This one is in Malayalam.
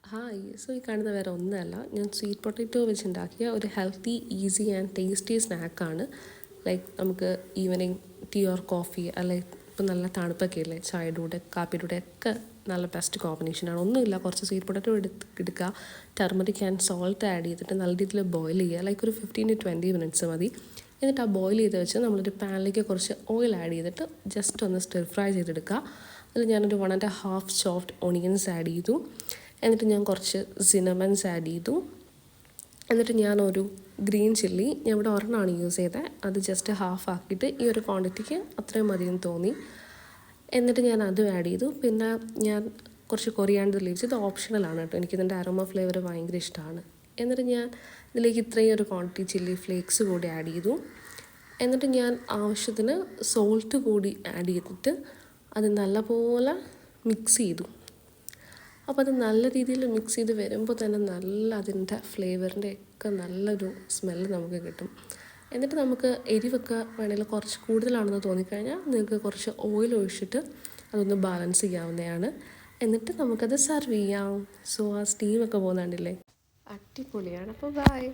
ഹായ്. ഈ കാണുന്ന വേറെ ഒന്നുമല്ല, ഞാൻ സ്വീറ്റ് പൊട്ടാറ്റോ വെച്ചുണ്ടാക്കിയ ഒരു ഹെൽത്തി, ഈസി ആൻഡ് ടേസ്റ്റി സ്നാക്കാണ്. ലൈക്ക് നമുക്ക് ഈവനിങ് ടീ ഓർ കോഫി, അല്ലെങ്കിൽ ഇപ്പം നല്ല തണുപ്പൊക്കെ ഇല്ലേ, ചായയുടെ കൂടെ കാപ്പിയുടെ കൂടെ ഒക്കെ നല്ല ബെസ്റ്റ് കോമ്പിനേഷനാണ്. ഒന്നുമില്ല, കുറച്ച് സ്വീറ്റ് പൊട്ടാറ്റോ എടുക്കുക, ടർമറിക് ആൻഡ് സോൾട്ട് ആഡ് ചെയ്തിട്ട് നല്ല രീതിയിൽ ബോയിൽ ചെയ്യുക. ലൈക്ക് ഒരു 15 to 20 minutes മതി. എന്നിട്ട് ആ ബോയിൽ ചെയ്ത് വെച്ച് നമ്മളൊരു പാനിലേക്ക് കുറച്ച് ഓയിൽ ആഡ് ചെയ്തിട്ട് ജസ്റ്റ് ഒന്ന് സ്റ്റിർ ഫ്രൈ ചെയ്തെടുക്കുക. അതിൽ ഞാനൊരു 1.5 ചോപ്ഡ് ഓണിയൻസ് ആഡ് ചെയ്തു. എന്നിട്ട് ഞാൻ കുറച്ച് സിനമൺസ് ആഡ് ചെയ്തു. എന്നിട്ട് ഞാനൊരു ഗ്രീൻ ചില്ലി, ഞാൻ ഇവിടെ ഒരെണ്ണമാണ് യൂസ് ചെയ്തത്, അത് ജസ്റ്റ് ഹാഫ് ആക്കിയിട്ട് ഈ ഒരു ക്വാണ്ടിറ്റിക്ക് അത്രയും മതിയെന്ന് തോന്നി. എന്നിട്ട് ഞാൻ അതും ആഡ് ചെയ്തു. പിന്നെ ഞാൻ കുറച്ച് കൊറിയാണ്ടർ ലീവ്സ്, ഇത് ഓപ്ഷണലാണ് കേട്ടോ, എനിക്കിതിൻ്റെ അരോമ ഫ്ലേവർ ഭയങ്കര ഇഷ്ടമാണ്. എന്നിട്ട് ഞാൻ ഇതിലേക്ക് ഇത്രയും ഒരു ക്വാണ്ടിറ്റി ചില്ലി ഫ്ലേക്സ് കൂടി ആഡ് ചെയ്തു. എന്നിട്ട് ഞാൻ ആവശ്യത്തിന് സോൾട്ട് കൂടി ആഡ് ചെയ്തിട്ട് അത് നല്ലപോലെ മിക്സ് ചെയ്തു. അപ്പോൾ അത് നല്ല രീതിയിൽ മിക്സ് ചെയ്ത് വരുമ്പോൾ തന്നെ നല്ല അതിൻ്റെ ഫ്ലേവറിൻ്റെ ഒക്കെ നല്ലൊരു സ്മെല്ല് നമുക്ക് കിട്ടും. എന്നിട്ട് നമുക്ക് എരിവൊക്കെ വേണമെങ്കിൽ കുറച്ച് കൂടുതലാണെന്ന് തോന്നിക്കഴിഞ്ഞാൽ നിങ്ങൾക്ക് കുറച്ച് ഓയിൽ ഒഴിച്ചിട്ട് അതൊന്ന് ബാലൻസ് ചെയ്യാവുന്നതാണ്. എന്നിട്ട് നമുക്കത് സെർവ് ചെയ്യാം. ആ സ്റ്റീമൊക്കെ പോകുന്നുണ്ടല്ലേ, അടിപൊളിയാണ്. അപ്പോൾ ബൈ.